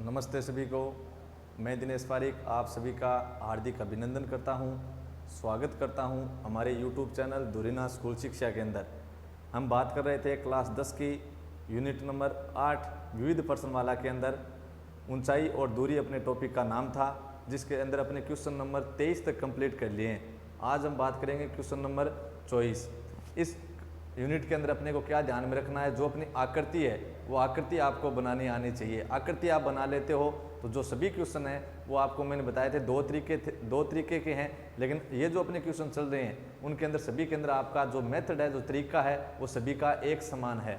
नमस्ते सभी को। मैं दिनेश पारिक आप सभी का हार्दिक अभिनंदन करता हूं, स्वागत करता हूं हमारे YouTube चैनल धुरीना स्कूल शिक्षा के अंदर। हम बात कर रहे थे क्लास 10 की यूनिट नंबर 8 विविध प्रश्नमाला के अंदर ऊंचाई और दूरी अपने टॉपिक का नाम था, जिसके अंदर अपने क्वेश्चन नंबर 23 तक कंप्लीट कर लिए हैं। आज हम बात करेंगे क्वेश्चन नंबर 24। इस यूनिट के अंदर अपने को क्या ध्यान में रखना है, जो अपनी आकृति है वो आकृति आपको बनानी आनी चाहिए। आकृति आप बना लेते हो तो जो सभी क्वेश्चन हैं वो आपको मैंने बताए थे दो तरीके के हैं, लेकिन ये जो अपने क्वेश्चन चल रहे हैं उनके अंदर सभी के अंदर आपका जो मेथड है, जो तरीका है, वो सभी का एक समान है।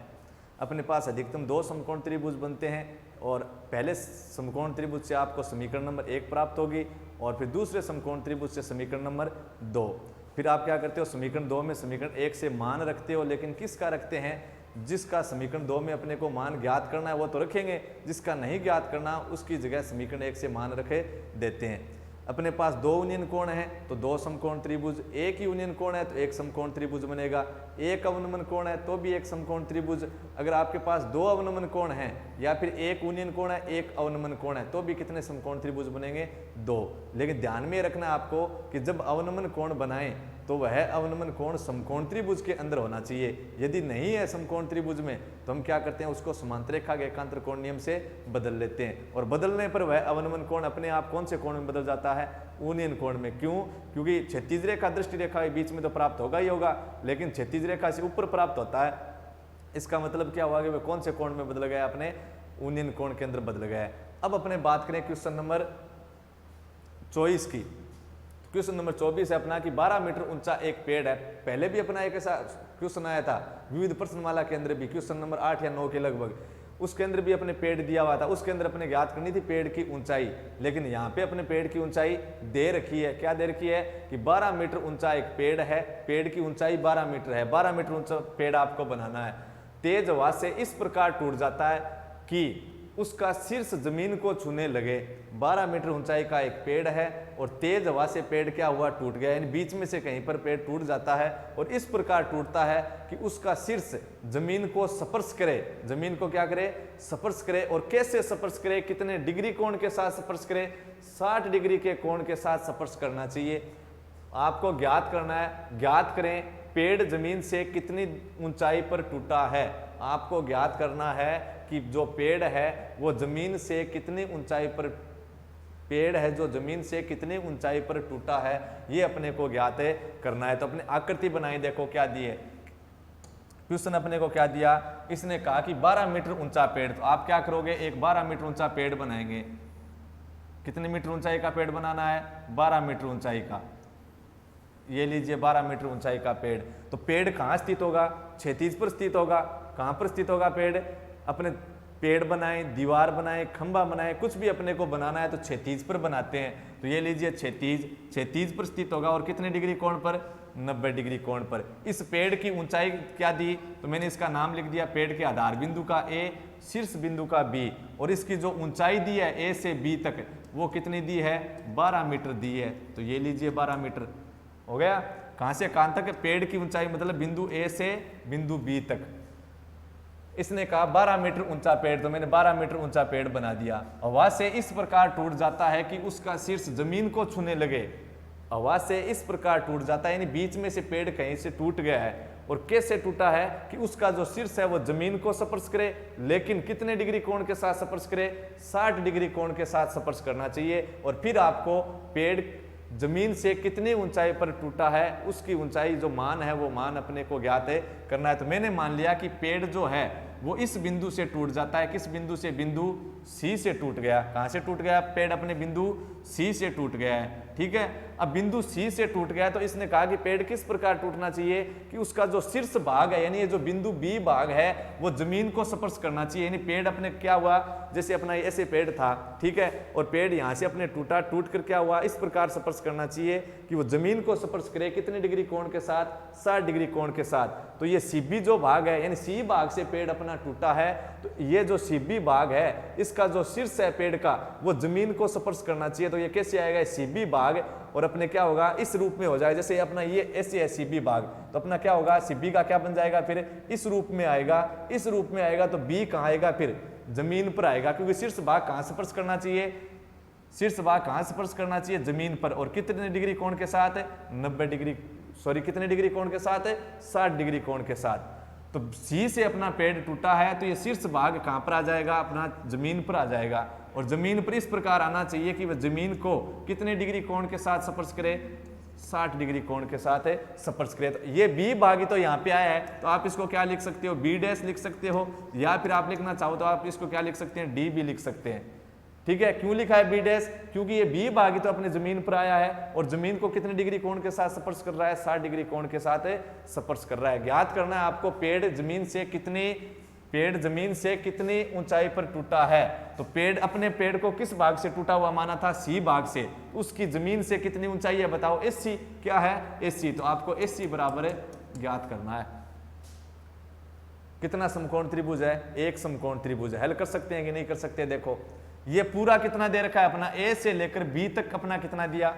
अपने पास अधिकतम 2 समकोण त्रिभुज बनते हैं और पहले समकोण त्रिभुज से आपको समीकरण नंबर 1 प्राप्त होगी और फिर दूसरे समकोण त्रिभुज से समीकरण नंबर 2। फिर आप क्या करते हो, समीकरण 2 में समीकरण 1 से मान रखते हो, लेकिन किसका रखते हैं? जिसका समीकरण 2 में अपने को मान ज्ञात करना है वो तो रखेंगे, जिसका नहीं ज्ञात करना उसकी जगह समीकरण 1 से मान रखे देते हैं। अपने पास 2 यूनियन कोण है तो 2 समकोण त्रिभुज, एक यूनियन कोण है तो एक समकोण त्रिभुज बनेगा, एक अवनमन कोण है तो भी एक समकोण त्रिभुज। अगर आपके पास 2 अवनमन कोण है या फिर एक यूनियन कोण है एक अवनमन कोण है तो भी कितने समकोण त्रिभुज बनेंगे? 2। लेकिन ध्यान में रखना आपको कि जब अवनमन कोण बनाएं तो वह अवनमन कोण समकोण त्रिभुज के अंदर होना चाहिए। यदि नहीं है समकोण त्रिभुज में तो हम क्या करते हैं, उसको समांतर रेखा के एकांतर कोण नियम से बदल लेते हैं और बदलने पर वह अवनमन कोण अपने आप कौन से कोण में बदल जाता है? यूनियन कोण में। क्यों? क्योंकि क्षैतिज रेखा दृष्टि रेखा के बीच में तो प्राप्त होगा ही होगा, लेकिन क्षैतिज रेखा से ऊपर प्राप्त होता है। इसका मतलब क्या हुआ कि वह कौन से कोण में बदल गया? अपने यूनियन कोण के अंदर बदल गया है। अब अपने बात करें क्वेश्चन नंबर 24 की। क्वेश्चन नंबर 24 है अपना कि 12 मीटर ऊंचा एक पेड़ है। पहले भी अपना एक ऐसा क्वेश्चन आया था विविध प्रश्नमाला के अंदर भी, क्वेश्चन नंबर 8 या 9 के लगभग, उसके अंदर भी अपने पेड़ दिया हुआ था। उसके अंदर अपने ज्ञात करनी थी पेड़ की ऊंचाई, लेकिन यहाँ पे अपने पेड़ की ऊंचाई दे रखी है। क्या दे रखी है कि 12 मीटर ऊंचा एक पेड़ है, पेड़ की ऊंचाई 12 मीटर है। 12 मीटर ऊंचा पेड़ आपको बनाना है। तेज हवा से इस प्रकार टूट जाता है कि उसका शीर्ष जमीन को छूने लगे। 12 मीटर ऊंचाई का एक पेड़ है और तेज हवा से पेड़ क्या हुआ? टूट गया। यानी बीच में से कहीं पर पेड़ टूट जाता है और इस प्रकार टूटता है कि उसका शीर्ष जमीन को स्पर्श करे। जमीन को क्या करे? स्पर्श करे। और कैसे स्पर्श करे? कितने डिग्री कोण के साथ स्पर्श करे? 60 डिग्री के कोण के साथ स्पर्श करना चाहिए। आपको ज्ञात करना है। ज्ञात करें पेड़ जमीन से कितनी ऊंचाई पर टूटा है। आपको ज्ञात करना है कि जो पेड़ है वो जमीन से कितनी ऊंचाई पर, पेड़ है जो जमीन से कितनी ऊंचाई पर टूटा है, ये अपने को ज्ञात है करना है। तो अपने आकृति बनाई, देखो क्या दी है क्वेश्चन अपने को क्या दिया। इसने कहा कि 12 मीटर ऊंचा पेड़, तो आप क्या करोगे? एक 12 मीटर ऊंचा पेड़ बनाएंगे। कितने मीटर ऊंचाई का पेड़ बनाना है? 12 मीटर ऊंचाई का। ये लीजिए 12 मीटर ऊंचाई का पेड़। तो पेड़ कहाँ स्थित होगा? क्षैतिज पर स्थित होगा। कहाँ पर स्थित होगा पेड़? अपने पेड़ बनाए, दीवार बनाए, खंबा बनाए, कुछ भी अपने को बनाना है तो क्षैतिज पर बनाते हैं। तो ये लीजिए क्षैतिज पर स्थित होगा और कितने डिग्री कोण पर? 90 डिग्री कोण पर। इस पेड़ की ऊंचाई क्या दी? तो मैंने इसका नाम लिख दिया, पेड़ के आधार बिंदु का A, शीर्ष बिंदु का B, और इसकी जो ऊंचाई दी है A से B तक वो कितनी दी है? 12 मीटर दी है। तो ये लीजिए 12 मीटर हो गया। कहां से कहां तक? पेड़ की ऊंचाई मतलब बिंदु A से बिंदु B तक। इसने कहा 12 मीटर ऊंचा पेड़, तो मैंने 12 मीटर ऊंचा पेड़ बना दिया। हवा से इस प्रकार टूट जाता है कि उसका शीर्ष जमीन को छूने लगे। हवा से इस प्रकार टूट जाता है, यानी बीच में से पेड़ कहीं से टूट गया है। और कैसे टूटा है कि उसका जो शीर्ष है वो जमीन को स्पर्श करे, लेकिन कितने डिग्री कोण के साथ स्पर्श करे? 60 डिग्री कोण के साथ स्पर्श करना चाहिए। और फिर आपको पेड़ जमीन से कितनी ऊंचाई पर टूटा है उसकी ऊंचाई जो मान है वो मान अपने को ज्ञात है करना है। तो मैंने मान लिया कि पेड़ जो है वो इस बिंदु से टूट जाता है। किस बिंदु से? बिंदु सी से टूट गया। कहां से टूट गया? पेड़ अपने बिंदु सी से टूट गया है। ठीक है, अब बिंदु सी से टूट गया तो इसने कहा कि पेड़ किस प्रकार टूटना चाहिए कि उसका जो शीर्ष भाग है, यानी ये जो बिंदु बी भाग है वो जमीन को स्पर्श करना चाहिए। यानी पेड़ अपने क्या हुआ? जैसे अपना ऐसे पेड़ था, ठीक है, और पेड़ यहां से अपने टूटा, टूट कर क्या हुआ? इस प्रकार स्पर्श करना चाहिए कि वो जमीन को स्पर्श करे। कितने डिग्री कोण के साथ? 60 डिग्री कोण के साथ। तो ये सीबी जो भाग है, यानी सी भाग से पेड़ अपना टूटा है, तो ये जो सीबी भाग है इसका जो शीर्ष है पेड़ का वो जमीन को स्पर्श करना चाहिए। तो ये कैसे आएगा? सीबी भाग, और अपने क्या होगा? इस रूप में हो जाएगा। जैसे अपना ये ऐसे है सीबी भाग, तो अपना क्या होगा? सीबी का क्या बन जाएगा? फिर इस रूप में आएगा। इस रूप में आएगा तो बी कहाँ आएगा? फिर जमीन पर आएगा, क्योंकि शीर्ष भाग कहां स्पर्श करना चाहिए, शीर्ष भाग कहां स्पर्श करना चाहिए, जमीन पर। और कितने डिग्री कोण के साथ है, 90 डिग्री, सॉरी कितने डिग्री कोण के साथ है, 60 डिग्री कोण के साथ। तो सी से अपना पेड़ टूटा है तो ये शीर्ष भाग कहां पर आ जाएगा, अपना जमीन पर आ जाएगा। और जमीन पर इस प्रकार आना चाहिए कि वह जमीन को कितने डिग्री कोण के साथ स्पर्श करे, 60 डिग्री कोण के साथ स्पर्श करे। तो ये बी भाग ही तो यहाँ पे आया है, तो आप इसको क्या लिख सकते हो, बी डैश लिख सकते हो, या फिर आप लिखना चाहो तो आप इसको क्या लिख सकते हैं, डी भी लिख सकते हैं। ठीक है, क्यों लिखा है बी डैश, क्योंकि ये बी भाग ही तो अपने जमीन पर आया है और जमीन को कितने डिग्री कोण के साथ स्पर्श कर रहा है, 60 डिग्री कोण के साथ स्पर्श कर रहा है। ज्ञात करना है आपको पेड़ जमीन से कितनी ऊंचाई पर टूटा है। तो पेड़, अपने पेड़ को किस भाग से टूटा हुआ माना था, सी भाग से, उसकी जमीन से कितनी ऊंचाई है बताओ, एसी। क्या है, एसी। तो आपको एसी बराबर ज्ञात करना है। कितना समकोण त्रिभुज है, एक समकोण त्रिभुज है। हल कर सकते हैं कि नहीं कर सकते, देखो ये पूरा कितना दे रखा है अपना, ए से लेकर बी तक अपना कितना दिया,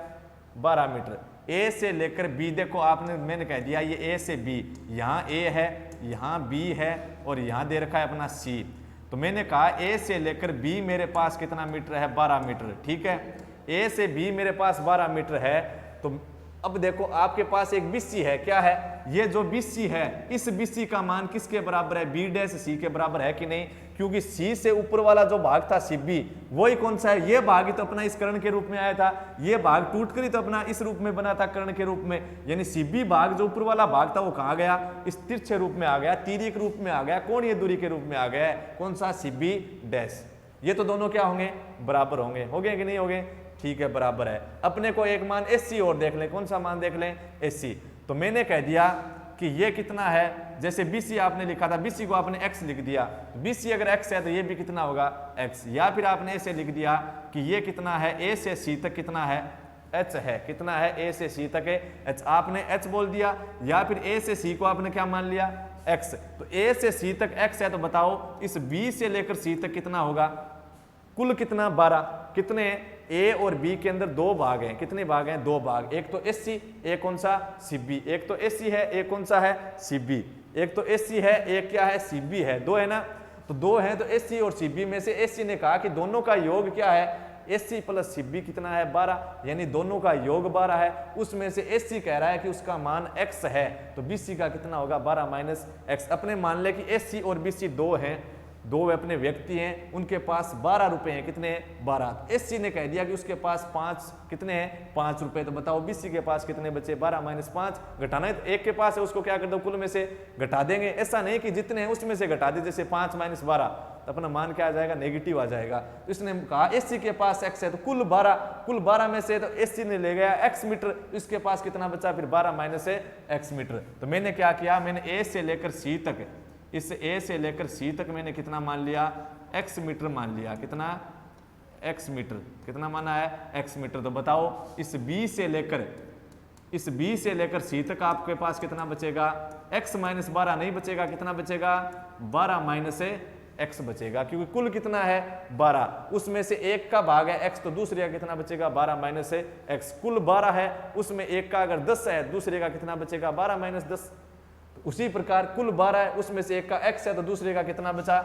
12 मीटर। ए से लेकर बी, देखो आपने, मैंने कह दिया ये ए से बी, यहाँ ए है, यहाँ बी है और यहाँ दे रखा है अपना सी। तो मैंने कहा ए से लेकर बी मेरे पास कितना मीटर है, 12 मीटर। ठीक है, ए से बी मेरे पास 12 मीटर है। तो अब देखो आपके पास एक बीसी है, क्या है, ये जो बीसी है, इस बीसी का मान किसके बराबर है, बी डैश सी के बराबर है कि नहीं, क्योंकि सी से ऊपर वाला जो भाग था सी बी, वही कौन सा है, ये भाग ही तो अपना इस कर्ण के रूप में आया था, ये भाग टूटकर ही तो अपना इस रूप में बना था कर्ण के रूप में। यानी सी बी भाग जो ऊपर वाला भाग था वो कहाँ गया, इस तिरछे रूप में आ गया, तिर्यक रूप में आ गया, कोणीय दूरी के रूप में आ गया, कौन सा, सी बी डैश। ये तो दोनों क्या होंगे, बराबर होंगे, हो गए कि नहीं हो गए, ठीक है बराबर है। अपने को एक मान एससी और देख लें, कौन सा मान देख लें, एससी। तो मैंने कह दिया कि ये कितना है, जैसे बीसी आपने लिखा था, बीसी को आपने एक्स लिख दिया, तो बीसी अगर एक्स है तो ये भी कितना होगा, एक्स। या फिर आपने ऐसे लिख दिया कि ये कितना है, ए से सी तक कितना है, एच है, कितना है, ए से सी तक है एच, आपने एच बोल दिया। या फिर ए से सी को आपने क्या मान लिया, एक्स। तो ए से सी तक एक्स है, तो बताओ इस बी से लेकर सी तक कितना होगा, कुल कितना, 12। कितने, ए और बी के अंदर 2 भाग हैं, कितने भाग हैं, 2 भाग, एक तो एससी, एक कौन सा, सीबी। एक तो एससी है, एक कौन सा है, सीबी। एक तो एससी है, एक क्या है, सीबी है, 2 है ना। तो 2 है, तो एससी और सीबी में से एससी ने कहा कि दोनों का योग क्या है, एससी प्लस सीबी कितना है, 12, यानी दोनों का योग 12 है। उसमें से एससी कह रहा है कि उसका मान एक्स है, तो बीसी का कितना होगा, 12 माइनस एक्स। अपने मान ले कि एससी और बीसी 2 हैं, 2 अपने व्यक्ति हैं, उनके पास 12 रुपए हैं, कितने, 12। एससी ने कह दिया कि उसके पास 5 कितने हैं, 5 रुपए। तो बताओ बीसी के पास कितने बचे, 12 माइनस 5, घटाना है तो एक के पास है, उसको क्या कर दो, कुल में से घटा देंगे। ऐसा नहीं कि जितने हैं उसमें से घटा दे, जैसे 5 माइनस 12, तो अपना मान क्या आ जाएगा, नेगेटिव आ जाएगा। तो इसने कहा एससी के पास एक्स है, तो कुल 12 में से तो एससी ने ले गया एक्स मीटर, इसके पास कितना बचा, फिर 12 माइनस एक्स मीटर। तो मैंने क्या किया, मैंने ए से लेकर सी तक, इस ए से लेकर सी तक मैंने कितना मान लिया, एक्स मीटर मान लिया, कितना, एक्स मीटर, कितना माना है, एक्स मीटर। तो बताओ इस बी से लेकर सी तक आपके पास कितना बचेगा, एक्स माइनस 12 नहीं बचेगा, कितना बचेगा, 12 माइनस एक्स बचेगा, क्योंकि कुल कितना है, 12, उसमें से एक का भाग है एक्स, तो दूसरे का कितना बचेगा, 12 माइनस एक्स। कुल 12 है, उसमें एक का अगर 10 है, दूसरे का कितना बचेगा, 12 माइनस 10। उसी प्रकार कुल 12 है, उसमें से एक का एक्स है, तो दूसरे का कितना बचा,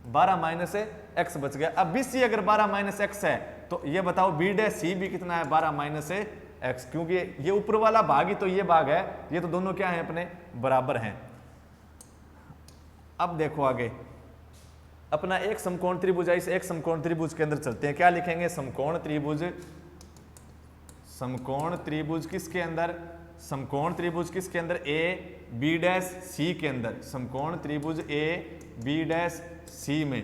12 माइनस एक्स बच गया। अब बीसी अगर 12 माइनस एक्स है, तो ये बताओ बी डे सी भी कितना है, 12 माइनस एक्स, क्योंकि ये ऊपर वाला भाग ही तो ये भाग है, ये तो दोनों क्या है, अपने बराबर हैं। अब देखो आगे अपना एक समकोण त्रिभुज है, इस एक समकोण त्रिभुज के अंदर चलते हैं। क्या लिखेंगे, समकोण त्रिभुज, समकोण त्रिभुज किसके अंदर, समकोण त्रिभुज किसके अंदर, ए बी डैश सी के अंदर, समकोण त्रिभुज ए बी डैश सी में,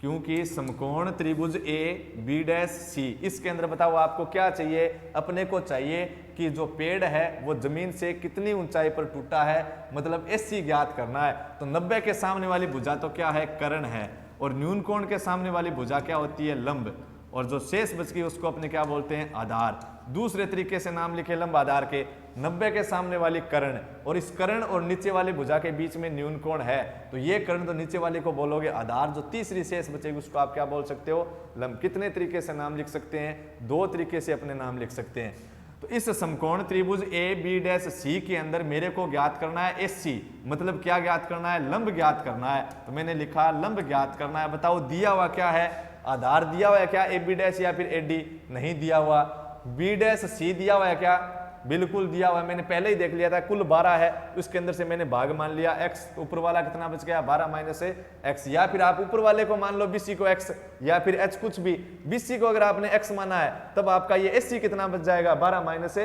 क्योंकि समकोण त्रिभुज ए बी डैश सी, इसके अंदर बताओ आपको क्या चाहिए, अपने को चाहिए कि जो पेड़ है वो जमीन से कितनी ऊंचाई पर टूटा है, मतलब एससी ज्ञात करना है। तो 90 के सामने वाली भुजा तो क्या है, कर्ण है, और न्यून कोण के सामने वाली भुजा क्या होती है, लंब, और जो शेष बच गई उसको अपने क्या बोलते हैं, आधार। दूसरे तरीके से नाम लिखे लंब आधार के। 90 के सामने वाली कर्ण, और इस कर्ण और नीचे वाली भुजा के बीच में न्यून कोण है, तो ये कर्ण तो नीचे वाले को बोलोगे आधार, जो तीसरी शेष बचेगी उसको आप क्या बोल सकते हो, लंब। कितने तरीके से नाम लिख सकते हैं, 2 तरीके से अपने नाम लिख सकते हैं। तो इस समकोण त्रिभुज ए बी डैश सी के अंदर मेरे को ज्ञात करना है एस सी, मतलब क्या ज्ञात करना है, लंब ज्ञात करना है। तो मैंने लिखा लंब ज्ञात करना है। बताओ दिया हुआ क्या है, आधार दिया हुआ है क्या ए बी डैश या फिर ए डी, नहीं दिया हुआ। बी डैश सी दिया हुआ है क्या, बिल्कुल दिया हुआ है, मैंने पहले ही देख लिया था, कुल 12 है, उसके अंदर से मैंने भाग मान लिया, x ऊपर वाला कितना बच गया 12 माइनस x, या फिर आप ऊपर वाले को मान लो BC को x या फिर h कुछ भी, BC को अगर आपने x माना है तब आपका ये SC कितना बच जाएगा 12 माइनस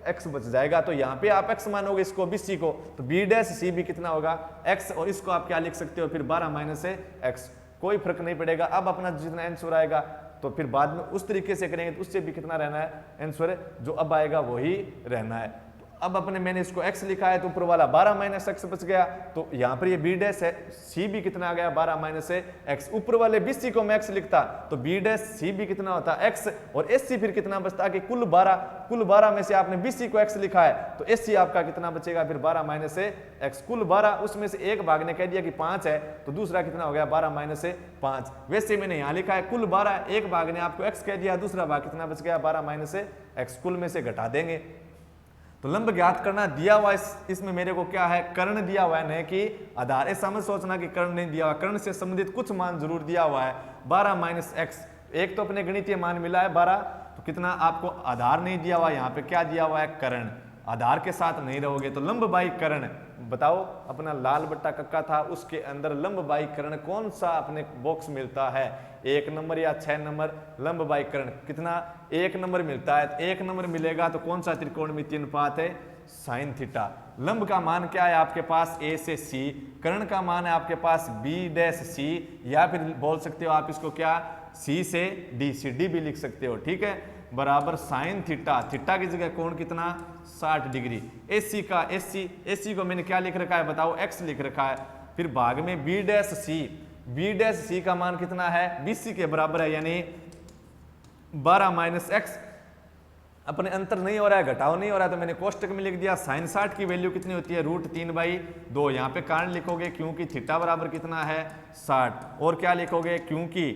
x बच जाएगा। तो यहाँ पे आप x मानोगे इसको BC को, तो B डैश C भी कितना होगा x, और इसको आप क्या लिख सकते हो फिर 12 माइनस x, कोई फर्क नहीं पड़ेगा। अब अपना जितना आंसर आएगा तो फिर बाद में उस तरीके से करेंगे तो उससे भी कितना रहना है आंसर, जो अब आएगा वही रहना है। तो अब अपने मैंने इसको x लिखा है तो ऊपर वाला 12 माइनस x बच गया, तो यहाँ पर ये b डैश है, c भी कितना आ गया 12 माइनस x, ऊपर वाले bc को मैं x लिखता तो b डैश c भी कितना होता x, और sc फिर कितना बचता कि कुल 12 में से आपने bc को x लिखा है तो sc आपका कितना बचेगा फिर 12 माइनस x, कुल 12 उसमें से एक भाग ने कह दिया कि 5 है तो दूसरा कितना हो गया 12 माइनस 5। वैसे मैंने यहाँ लिखा है कुल 12, एक भाग ने आपको x कह दिया, दूसरा भाग कितना बच गया 12 माइनस x, कुल में से घटा देंगे। तो लंब ज्ञात करना दिया हुआ, इसमें मेरे को क्या है कर्ण दिया हुआ है, नहीं कि आधार। ऐसा मत सोचना कि कर्ण नहीं दिया हुआ, कर्ण से संबंधित कुछ मान जरूर दिया हुआ है। 12 माइनस x, एक तो अपने गणितीय मान मिला है 12, तो कितना आपको आधार नहीं दिया हुआ, यहाँ पे क्या दिया हुआ है कर्ण, आधार के साथ नहीं रहोगे तो लंब बाई कर्ण। बताओ अपना लाल बट्टा कक्का था उसके अंदर लंब बाई कर्ण कौन सा अपने बॉक्स मिलता है, 1 नंबर या 6 नंबर लंब बाई कर्ण, कितना 1 नंबर मिलता है। 1 नंबर मिलेगा तो कौन सा त्रिकोणमितीय अनुपात है, साइन थीटा। लंब का मान क्या है आपके पास a से c, कर्ण का मान है आपके पास b डैश c, या फिर बोल सकते हो आप इसको क्या c से d, c d भी लिख सकते हो, ठीक है, बराबर साइन थीटा, थीटा की जगह कोण कितना 60 डिग्री। AC का AC को मैंने क्या लिख रखा है बताओ x लिख रखा है, फिर भाग में b डैश c का मान कितना है BC के बराबर है, यानी 12 माइनस x, अपने अंतर नहीं हो रहा है, घटाव नहीं हो रहा है, तो मैंने कोष्टक में लिख दिया साइन 60 की वैल्यू कितनी होती है √3/2, यहाँ पे कारण लिखोगे क्योंकि थीटा बराबर कितना है 60, और क्या लिखोगे क्योंकि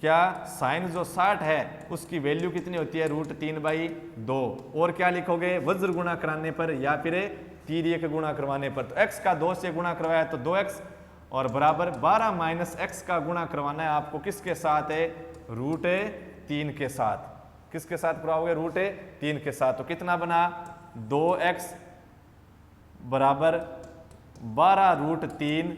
क्या साइन जो 60 है उसकी वैल्यू कितनी होती है √3/2, और क्या लिखोगे वज्र गुणा कराने पर या फिर तिर्यक गुणा करवाने पर, तो x का 2 से गुणा करवाया तो 2x, और बराबर 12 माइनस x का गुणा करवाना है आपको किसके साथ है √3 के साथ, किसके साथ कराओगे √3 के साथ, तो कितना बना 2x बराबर 12 √3,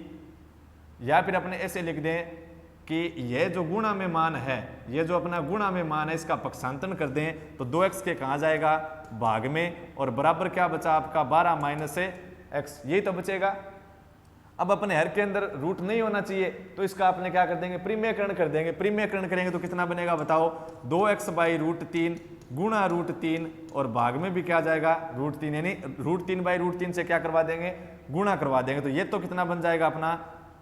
या फिर अपने ऐसे लिख दें कि यह जो गुणा में मान है, ये जो अपना गुणा में मान है इसका पक्षांतरण कर दें तो 2x के कहाँ जाएगा भाग में, और बराबर क्या बचा आपका 12 माइनस x, यही तो बचेगा। अब अपने हर के अंदर रूट नहीं होना चाहिए तो इसका अपने क्या कर देंगे परिमेयकरण कर देंगे, परिमेयकरण करेंगे तो कितना बनेगा बताओ 2x/√3 गुणा √3, और भाग में भी क्या जाएगा √3, यानी √3/√3 से क्या करवा देंगे गुणा करवा देंगे, तो ये तो कितना बन जाएगा अपना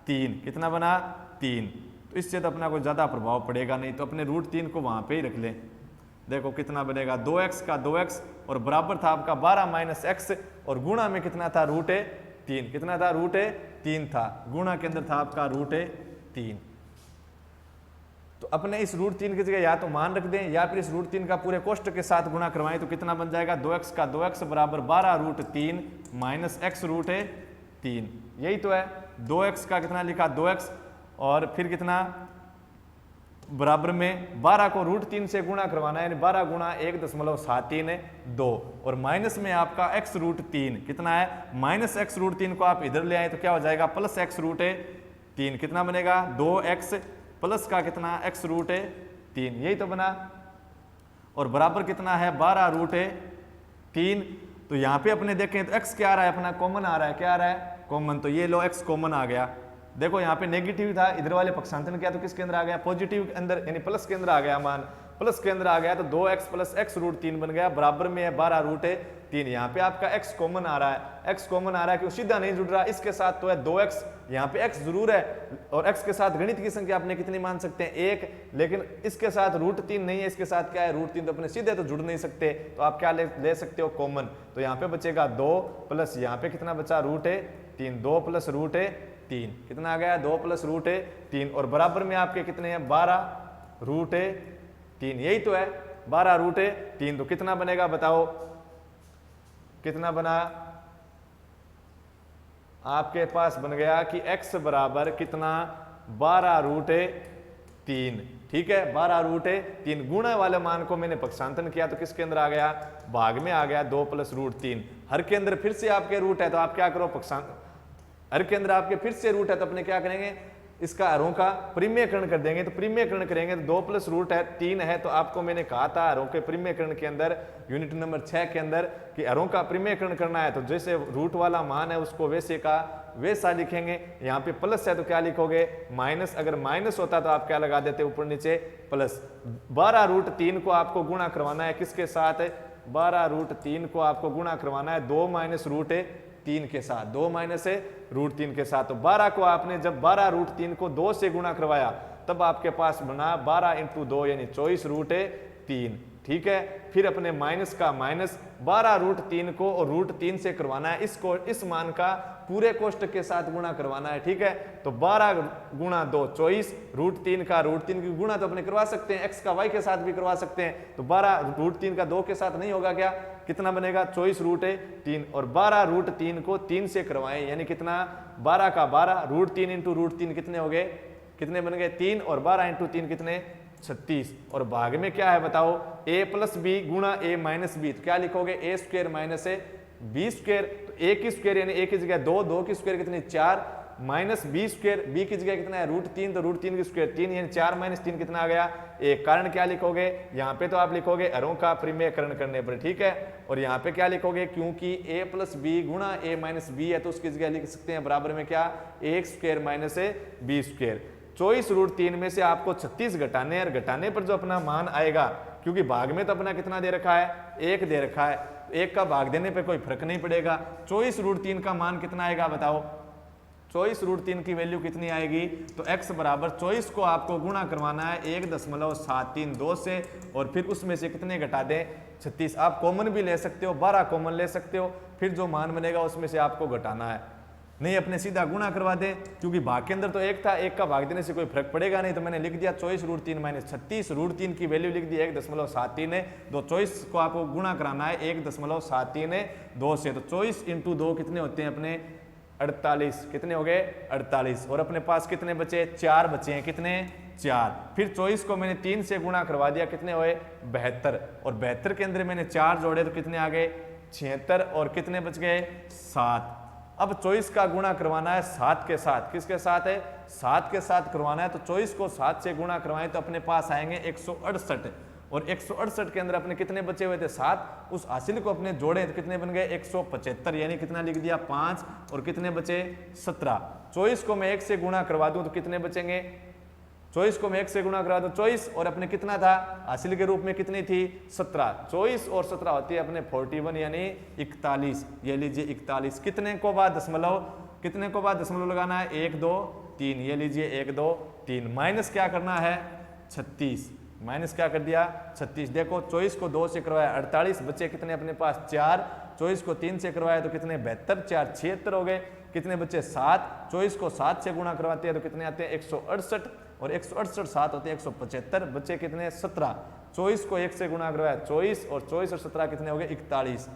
3, कितना बना 3, तो इससे तो अपना कोई ज़्यादा प्रभाव पड़ेगा नहीं, तो अपने √3 को वहाँ पे ही रख लें। देखो कितना बनेगा 2x का 2x, और बराबर था आपका 12 माइनस x, और गुणा में कितना था √3, कितना था √3 था, गुणा के अंदर था आपका √3। तो अपने इस √3 की जगह या तो मान रख दें या फिर इस √3 का पूरे कोष्टक के साथ गुणा करवाएं तो कितना बन जाएगा 2x का 2x बराबर 12 √3 माइनस x √3, यही तो है। 2x का कितना लिखा 2x, और फिर कितना बराबर में 12 को √3 से गुणा करवाना है, यानी 12 गुणा 1.732, और माइनस में आपका x √3 कितना है माइनस x √3 को आप इधर ले आए तो क्या हो जाएगा प्लस x √3, कितना बनेगा 2x प्लस का कितना x √3, यही तो बना, और बराबर कितना है 12 √3। तो यहाँ पे अपने देखें तो x क्या आ रहा है अपना कॉमन आ रहा है, क्या आ रहा है कॉमन, तो ये लो x कॉमन आ गया। देखो यहाँ पे नेगेटिव था, इधर वाले पक्षांतरण किया तो किसके अंदर आ गया पॉजिटिव के अंदर, यानी प्लस के अंदर आ गया मान, प्लस के अंदर आ गया तो 2x प्लस x √3 बन गया, बराबर में है 12 √3। यहाँ पे आपका x कॉमन आ रहा है, x कॉमन आ रहा है कि सीधा नहीं जुड़ रहा, इसके साथ तो है 2x, यहाँ पे x जरूर है, और x के साथ गणित की संख्या अपने कितनी मान सकते हैं 1, लेकिन इसके साथ √3 नहीं है, इसके साथ क्या है √3, तो अपने सीधे तो जुड़ नहीं सकते, तो आप क्या ले सकते हो कॉमन, तो यहाँ पे बचेगा 2 प्लस यहाँ पे कितना बचा √3, 2 प्लस √3 कितना आ गया 2 प्लस √3, और बराबर में आपके कितने हैं 12 √3, यही तो है 12 √3, तो कितना बनेगा बताओ कितना बना, आपके पास बन गया कि x बराबर कितना 12√3। ठीक है, 12√3 गुणा वाले मान को मैंने पक्षांतरण किया तो किसके अंदर आ गया, भाग में आ गया 2 + √3। हर के अंदर फिर से आपके रूट है तो आप क्या करो, हर के अंदर आपके फिर से रूट है तो अपने क्या करेंगे, इसका हरों का परिमेयकरण कर देंगे। तो परिमेयकरण करेंगे तो 2 + √3 है। तो आपको मैंने कहा था हरों के परिमेयकरण के अंदर यूनिट नंबर 6 के अंदर कि हरों का परिमेयकरण करना है तो जैसे रूट वाला मान है उसको वैसे का वैसा लिखेंगे। यहाँ पे प्लस है तो क्या लिखोगे, माइनस। अगर माइनस होता तो आप क्या लगा देते, ऊपर नीचे प्लस। 12√3 को आपको गुणा करवाना है किसके साथ, 12√3 को आपको गुणा करवाना है 2 - √3 के साथ, 2 - √3 के साथ। तो 12 को आपने जब 12√3 को 2 से गुणा करवाया तब आपके पास बना 12 × 2 यानी 24√3। ठीक है, फिर अपने माइनस का माइनस 12√3 को और √3 से करवाना है, इसको इस मान का पूरे कोष्टक के साथ गुणा करवाना है। ठीक है, तो 12 × 2 24, √3 का √3 की गुणा तो अपने करवा सकते हैं, x का y के साथ भी करवा सकते हैं। तो 12 √3 का 2 के साथ नहीं होगा, क्या कितना बनेगा 24√3 और 12√3 को 3 से करवाएं यानी कितना 12 का 12 √3 × √3 कितने हो गए, कितने बन गए 3 और 12 × 3 कितने 36। और भाग में क्या है बताओ, a + b गुणा a - b। तो क्या लिखोगे, a² - b²। तो a की स्क्वायर यानी a की जगह 2, 2 की स्क्वायर कितनी 4, माइनस b² b की जगह कितना है √3 तो √3 की स्क्वायर 3 यानी 4 - 3 कितना आ गया 1। कारण क्या लिखोगे, यहाँ पे तो आप लिखोगे हरों का परिमेयकरण करने पर। ठीक है, और यहाँ पे क्या लिखोगे, क्योंकि a + b गुणा a - b है तो उसकी जगह लिख सकते हैं बराबर में क्या, a² - b²। 24√3 में से आपको 36 घटाने और घटाने पर जो अपना मान आएगा, क्योंकि भाग में तो अपना कितना दे रखा है 1 दे रखा है, 1 का भाग देने पे कोई फर्क नहीं पड़ेगा। 24√3 का मान कितना आएगा बताओ, 24√3 की वैल्यू कितनी आएगी, तो x बराबर 24 को आपको गुणा करवाना है 1.732 से और फिर उसमें से कितने घटा दें 36। आप कॉमन भी ले सकते हो, 12 कॉमन ले सकते हो, फिर जो मान बनेगा उसमें से आपको घटाना है। नहीं अपने सीधा गुणा करवा दे, क्योंकि भाग के अंदर तो 1 था, 1 का भाग देने से कोई फर्क पड़ेगा नहीं। तो मैंने लिख दिया 24√3 - 36, √3 की वैल्यू लिख दी 1.73 है। तो 24 को आपको गुणा कराना है 1.73 से। तो 24 × 2 कितने होते हैं अपने 48, कितने हो गए 48। और अपने पास कितने बचे 4 बचे हैं, कितने 4। फिर 24 को मैंने 3 से गुणा करवा दिया, कितने हुए 72। और 72 के अंदर मैंने 4 जोड़े तो कितने आ गए 76 और कितने बच गए 7। अब 24 का गुणा करवाना है 7 के साथ, किसके साथ है 7 के साथ करवाना है। तो 24 को 7 से गुणा करवाएं तो अपने पास आएंगे 168 और 168 के अंदर अपने कितने बचे हुए थे 7, उस हासिल को अपने जोड़े तो कितने बन गए 175 यानी कितना लिख दिया 5 और कितने बचे 17। 24 को मैं 1 से गुणा करवा दूं तो कितने बचेंगे, 24 को मैं 1 से गुणा करा दो 24 और अपने कितना था हासिल के रूप में कितनी थी 17। 24 और 17 होती है अपने 41 यानी 41। ये लीजिए 41। कितने को बाद दशमलव, कितने को बाद दशमलव लगाना है 1 2 3। ये लीजिए 1 2 3 माइनस क्या करना है 36, माइनस क्या कर दिया 36। देखो 24 को 2 से करवाया 48, बचे कितने अपने पास 4। 24 को 3 से करवाया तो कितने 72, 4 76 हो गए, कितने बच्चे 7। 24 को 7 से गुणा करवाते हैं तो कितने आते हैं 168 और 168 7 होते हैं 175, बच्चे कितने 17। 24 को 1 से गुणा करवाया 24 और 24 और 17 कितने हो गए 41।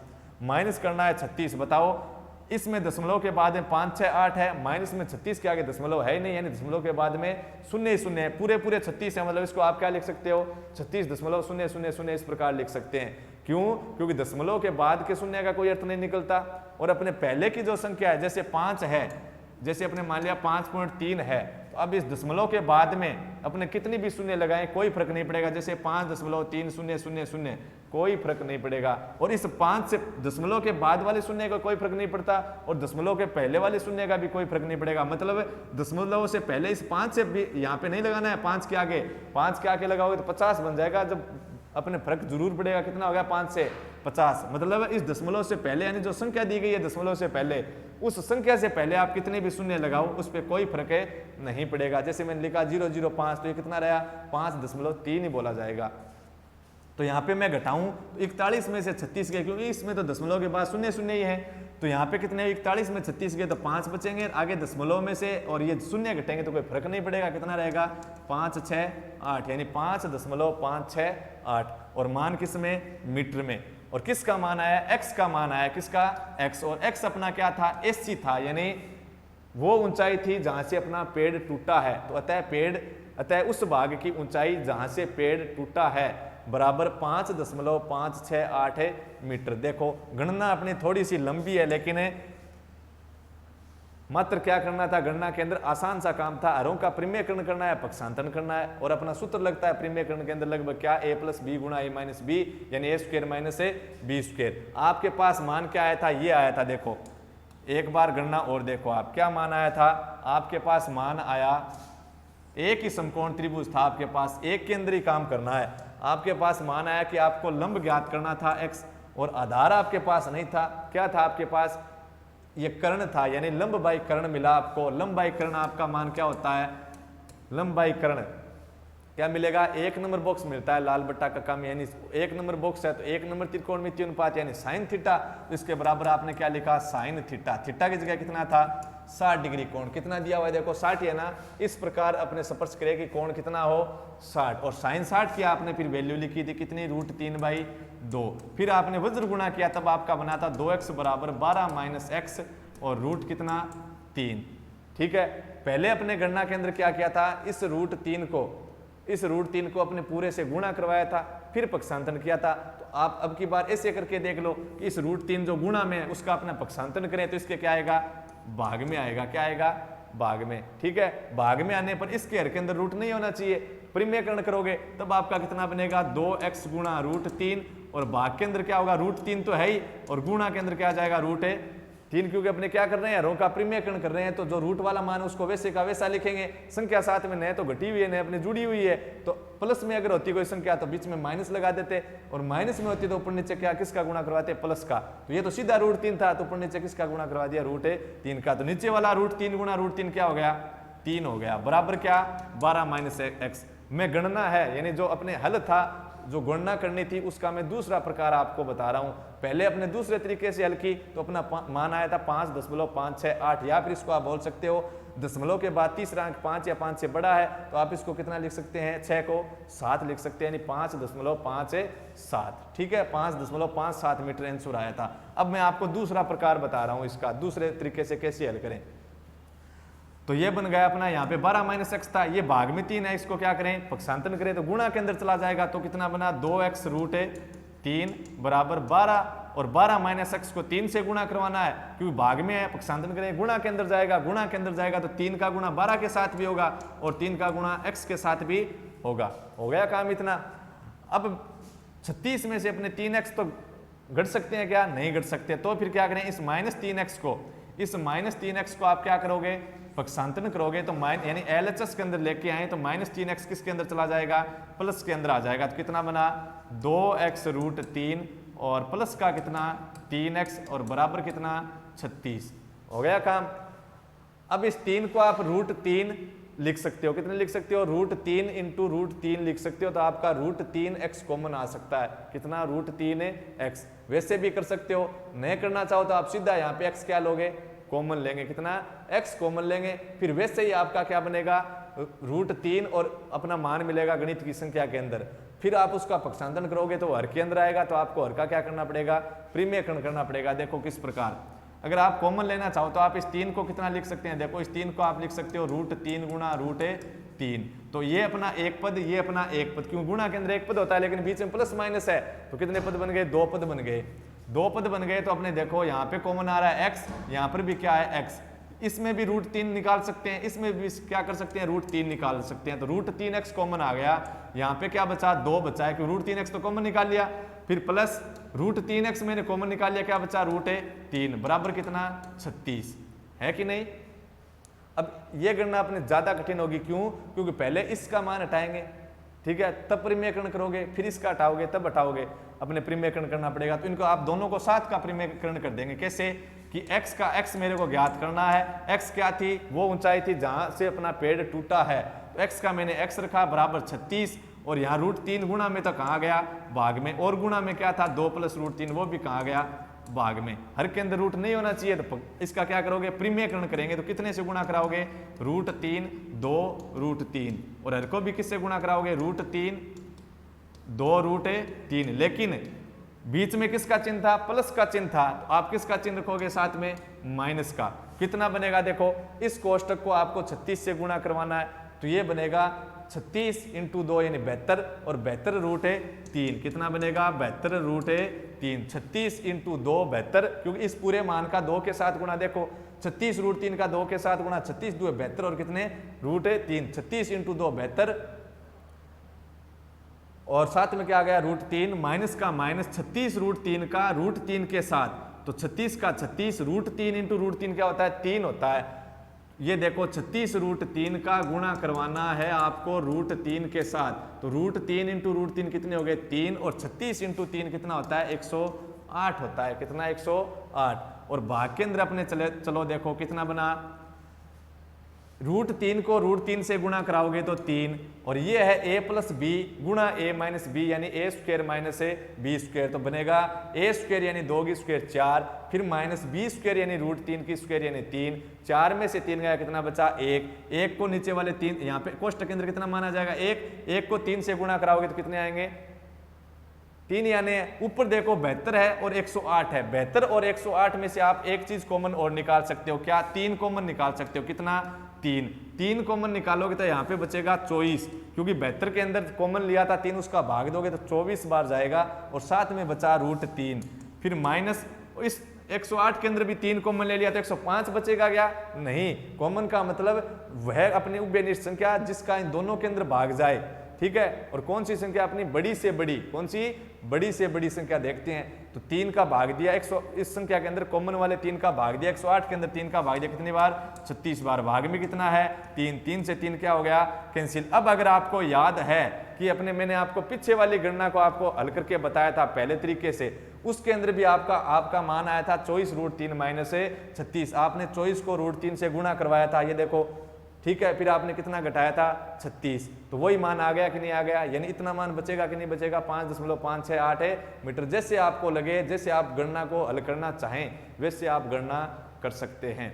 माइनस करना है 36। बताओ इसमें दशमलव के बाद में 5 6 8 है, माइनस में 36 के आगे दशमलव है ही नहीं, यानी दशमलव के बाद में शून्य ही शून्य है, पूरे पूरे 36 है। मतलब इसको आप क्या लिख सकते हो 36.000 इस प्रकार लिख सकते हैं। क्यों, क्योंकि दशमलव के बाद के शून्य का कोई अर्थ नहीं निकलता। और अपने पहले की जो संख्या है जैसे 5 है, जैसे अपने मान लिया 5.3 है, तो अब इस दशमलव के बाद में अपने कितनी भी शून्य लगाएं कोई फर्क नहीं पड़ेगा। जैसे 5.3000 कोई फर्क नहीं पड़ेगा। और इस 5 से दशमलव के बाद वाले शून्य का कोई फर्क नहीं पड़ता और दशमलव के पहले वाले शून्य का भी कोई फर्क नहीं पड़ेगा। मतलब दशमलव से पहले इस 5 से भी यहाँ पे नहीं लगाना है, 5 के आगे लगाओगे तो 50 बन जाएगा। जब अपने फर्क जरूर पड़ेगा, कितना हो गया 5 से 50। मतलब इस दशमलव से पहले यानी जो संख्या दी गई है दशमलव से पहले, उस संख्या से पहले आप कितने भी शून्य लगाओ उस पर कोई फर्क नहीं पड़ेगा। जैसे मैंने लिखा 005 तो ये कितना रहा 5.3 ही बोला जाएगा। तो यहाँ पे मैं घटाऊं तो 41 में से 36 गए, क्योंकि इसमें तो दशमलव के बाद शून्य शून्य ही है। तो यहाँ पे कितने 41 में 36 गए तो 5 बचेंगे, आगे दशमलव में से और ये शून्य घटेंगे तो कोई फर्क नहीं पड़ेगा। कितना रहेगा 5 6 8 यानी 5.568 और मान किस में मीटर में। और किसका मान आया, x का मान आया, किसका, x, और x अपना क्या था, SC था, यानी वो ऊंचाई थी जहां से अपना पेड़ टूटा है। तो अतः उस भाग की ऊंचाई जहां से पेड़ टूटा है बराबर 5.568 मीटर। देखो गणना अपनी थोड़ी सी लंबी है, लेकिन मात्र क्या करना था, गणना के अंदर आसान सा काम था, हरों का परिमेयकरण करना है, पक्षांतरण करना है, और अपना सूत्र लगता है परिमेयकरण के अंदर लगभग क्या, a प्लस बी गुणा a माइनस बी, यानी a square minus A B square. आपके पास मान क्या आया था, ये आया था, देखो एक बार गणना और देखो आप, क्या मान आया था, आपके पास मान आया, एक ही समकोण त्रिभुज था आपके पास, एक के अंदर ही काम करना है। आपके पास मान आया कि आपको लंब ज्ञात करना था x, और आधार आपके पास नहीं था, क्या था आपके पास, ये कर्ण था, यानी लंब बाई कर्ण मिला आपको। लंब बाई कर्ण आपका मान क्या होता है, लंब बाई कर्ण क्या मिलेगा, एक नंबर बॉक्स मिलता है लाल बट्टा का कम, यानी एक नंबर बॉक्स है तो एक नंबर त्रिकोणमितीय अनुपात यानी साइन थीटा, तो इसके बराबर आपने क्या लिखा, साइन थीटा। थीटा की जगह कितना था, 60 डिग्री कोण, कितना दिया हुआ है देखो 60 है ना, इस प्रकार अपने स्पर्श करें कि कोण कितना हो 60, और साइन 60 की आपने फिर वैल्यू लिखी थी कितनी, √3/2। फिर आपने वज्र गुणा किया, तब आपका बना था 2x बराबर 12 माइनस x, और रूट कितना 3। ठीक है, पहले अपने गणना के अंदर क्या किया था, इस √3 को अपने पूरे से गुणा करवाया था, फिर पक्षांतरण किया था। तो आप अब की बार ऐसे करके देख लो कि इस √3 जो गुणा में है उसका अपना पक्षांतरण करें तो इसके क्या आएगा, भाग में आएगा, क्या आएगा, भाग में। ठीक है, भाग में आने पर इसके हर के अंदर रूट नहीं होना चाहिए, परिमेयकरण करोगे तब आपका कितना बनेगा, 2x गुणा √3, और भाग के अंदर क्या होगा, √3 तो है ही, और गुणा के अंदर क्या आ जाएगा, √3, क्योंकि अपने क्या कर रहे हैं, रो का परिमेयकरण कर रहे हैं, तो जो रूट वाला मान है उसको वैसे का वैसा लिखेंगे। संख्या साथ में न तो घटी हुई है न अपनी जुड़ी हुई है, तो प्लस में अगर होती कोई संख्या तो बीच में माइनस लगा देते, और माइनस में होती तो ऊपर नीचे क्या, किसका गुणा करवाते, प्लस का। तो ये तो सीधा √3 था, तो ऊपर नीचे किसका गुणा करवा दिया, √3 का। तो नीचे वाला √3 गुणा √3 क्या हो गया, 3 हो गया, बराबर क्या, 12 माइनस x में गणना है, यानी जो अपने हल था, जो गणना करनी थी उसका मैं दूसरा प्रकार आपको बता रहा हूं। पहले अपने दूसरे तरीके से हल की तो अपना मान आया था 5.568, या फिर इसको आप बोल सकते हो दशमलव के बाद तीसरा अंक 5 या 5 से बड़ा है तो आप इसको कितना लिख सकते हैं, 6 को 7 लिख सकते हैं, यानी 5.57। ठीक है, 5.57 मीटर आंसर आया था। अब मैं आपको दूसरा प्रकार बता रहा हूं इसका, दूसरे तरीके से कैसे हल करें। तो ये बन गया अपना, यहाँ पे 12 माइनस x था, ये भाग में 3 है, इसको क्या करें, पक्षांतरण करें तो गुणा के अंदर चला जाएगा, तो कितना बना, 2x √3 बराबर 12, और 12 माइनस x को 3 से गुणा करवाना है क्योंकि भाग में है, पक्षांतरण करें गुणा के अंदर जाएगा, गुणा के अंदर जाएगा तो 3 का गुणा 12 के साथ भी होगा और 3 का गुणा x के साथ भी होगा। हो गया काम इतना। अब 36 में से अपने 3x तो घट सकते हैं क्या, नहीं घट सकते, तो फिर क्या करें, इस -3x को आप क्या करोगे, पक्षांतरण करोगे तो यानी LHS के अंदर लेके आए तो -3x किसके अंदर चला जाएगा, प्लस के अंदर आ जाएगा, तो कितना बना, 2x √3 और प्लस का कितना 3x और बराबर कितना 36। हो गया काम। अब इस 3 को आप √3 लिख सकते हो, कितने लिख सकते हो, √3 इंटू √3 लिख सकते हो, तो आपका √3x कॉमन आ सकता है, कितना, √3x। वैसे भी कर सकते हो, नहीं करना चाहो तो आप सीधा यहाँ पे x क्या लोगे, कॉमन लेंगे, कितना, x कॉमन लेंगे, फिर वैसे ही आपका क्या बनेगा, √3 और अपना मान मिलेगा गणित की संख्या के अंदर, फिर आप उसका पक्षांतरण करोगे तो हर के अंदर आएगा, तो आपको हर का क्या करना पड़ेगा, परिमेयकरण करना पड़ेगा। देखो किस प्रकार, अगर आप कॉमन लेना चाहो तो आप इस 3 को कितना लिख सकते हैं, देखो इस 3 को आप लिख सकते हो √3 गुणा √3, तो ये अपना एक पद, ये अपना एक पद, क्यों गुणा के अंदर एक पद होता है लेकिन बीच में प्लस माइनस है, तो कितने पद बन गए, 2 पद बन गए। 2 पद बन गए तो अपने देखो यहाँ पे कॉमन आ रहा है x, यहाँ पर भी क्या है x, इसमें भी √3 निकाल सकते हैं, इसमें भी क्या कर सकते हैं, √3 निकाल सकते हैं, तो √3x कॉमन आ गया, यहाँ पे क्या बचा, 2 बचा है, क्योंकि √3x तो कॉमन निकाल लिया, फिर प्लस √3x मैंने कॉमन निकाल लिया, क्या बचा, √3 बराबर कितना 36, है कि नहीं। अब ये गणना अपने ज्यादा कठिन होगी, क्यों, क्योंकि पहले इसका मान हटाएंगे, ठीक है, तब परिमेयकरण करोगे, फिर इसका हटाओगे तब हटाओगे, अपने परिमेयकरण करना पड़ेगा। तो इनको आप दोनों को साथ का परिमेयकरण कर देंगे, कैसे कि x मेरे को ज्ञात करना है, x क्या थी, वो ऊंचाई थी जहां से अपना पेड़ टूटा है, तो x का मैंने x रखा बराबर 36, और यहाँ √3 गुणा में तो कहाँ गया, भाग में, और गुणा में क्या था 2 + √3 वो भी कहाँ गया, भाग में। हर के अंदर रूट नहीं होना चाहिए, तो इसका क्या करोगे, परिमेयकरण करेंगे, तो कितने से गुणा कराओगे, √3 2 √3, और हर को भी किससे गुणा कराओगे, √3 2 √3, लेकिन बीच में किसका चिन्ह था, प्लस का चिन्ह था, तो आप किसका चिन्ह रखोगे साथ में, माइनस का। कितना बनेगा, देखो इस कोष्टक को आपको 36 से गुणा करवाना है, तो ये बनेगा 36 × 2 यानी 72, और 72 रूट है 3। कितना बनेगा, 72 रूट है 3। 36 × 2 72, क्योंकि इस पूरे मान का 2 के साथ गुणा, देखो 36 रूट 3 का 2 के साथ गुणा, 36 2 72, और कितने रूट है 3। 36 × 2 72, और साथ में क्या आ गया, रूट 3, माइनस का माइनस, 36 रूट 3 का रूट 3 के साथ, तो 36 का 36 रूट 3 × रूट 3 क्या होता है, 3 होता है। ये देखो 36 रूट 3 का गुणा करवाना है आपको रूट 3 के साथ, तो रूट 3 × रूट 3 कितने हो गए, 3, और 36 × 3 कितना होता है, 108 होता है। कितना, 108। और भाग के अंदर अपने चलो देखो कितना बना, रूट 3 को रूट 3 से गुणा कराओगे तो 3, और ये है a + b गुणा a - b यानी a² - b², तो बनेगा a² यानी 2 की स्क्वायर 4, फिर -b² यानी रूट 3 की स्क्वायर यानी 3। 4 में से 3 गया, कितना बचा, 1। 1 को नीचे वाले 3, यहाँ पे कोष्टक के अंदर कितना माना जाएगा, 1। 1 को 3 से गुणा कराओगे तो कितने आएंगे, 3 यानी ऊपर देखो 72 है और 108 है। 72 और 108 में से आप एक चीज कॉमन और निकाल सकते हो, क्या, 3 कॉमन निकाल सकते हो। कितना, 3 कॉमन निकालोगे तो यहाँ पे बचेगा 24, क्योंकि 72 के अंदर कॉमन लिया था 3, उसका भाग दोगे तो 24 बार जाएगा, और साथ में बचा रूट 3। फिर माइनस, इस 108 के अंदर भी 3 कॉमन ले लिया तो 105 बचेगा क्या, नहीं। कॉमन का मतलब वह अपनी उभयनिष्ठ संख्या जिसका इन दोनों के अंदर भाग जाए, ठीक है। और कौन सी संख्या अपनी बड़ी से बड़ी, कौन सी बड़ी से बड़ी संख्या देखते हैं, तो 3 का भाग दिया, 100 इस संख्या के अंदर कॉमन वाले 3 का भाग दिया, 108 के अंदर 3 का भाग दिया, कितनी बार, 36 बार। भाग में कितना है, 3। 3 से 3 क्या हो गया, कैंसिल। अब अगर आपको याद है कि मैंने आपको पीछे वाली गणना को आपको हल करके बताया था पहले तरीके से, उसके अंदर भी आपका मान आया था 24 रूट 3 माइनस 36। आपने 24 को रूट 3 से गुणा करवाया था, ये देखो, ठीक है। फिर आपने कितना घटाया था, 36, तो वही मान आ गया कि नहीं आ गया, यानी इतना मान बचेगा कि नहीं बचेगा, 5.568 मीटर। जैसे आपको लगे, जैसे आप गणना को हल करना चाहें वैसे आप गणना कर सकते हैं,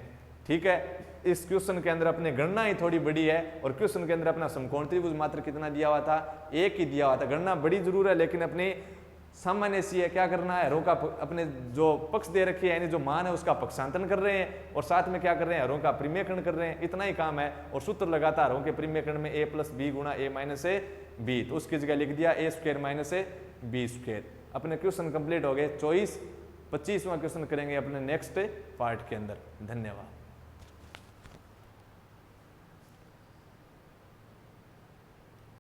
ठीक है। इस क्वेश्चन के अंदर अपने गणना ही थोड़ी बड़ी है, और क्वेश्चन के अंदर अपना समकोण त्रिभुज मात्र कितना दिया हुआ था, 1 ही दिया हुआ था। गणना बड़ी जरूर है, लेकिन अपनी सामान्य सी है, क्या करना है, हरों का अपने जो पक्ष दे रखी है, यानी जो मान है उसका पक्षांतरण कर रहे हैं, और साथ में क्या कर रहे हैं, हरों का परिमेयकरण कर रहे हैं, इतना ही काम है। और सूत्र लगाता हरों के परिमेयकरण में a + b गुणा a - b, तो उसकी जगह लिख दिया a² - b²। अपने क्वेश्चन कंप्लीट हो गए। 25वां क्वेश्चन करेंगे अपने नेक्स्ट पार्ट के अंदर। धन्यवाद।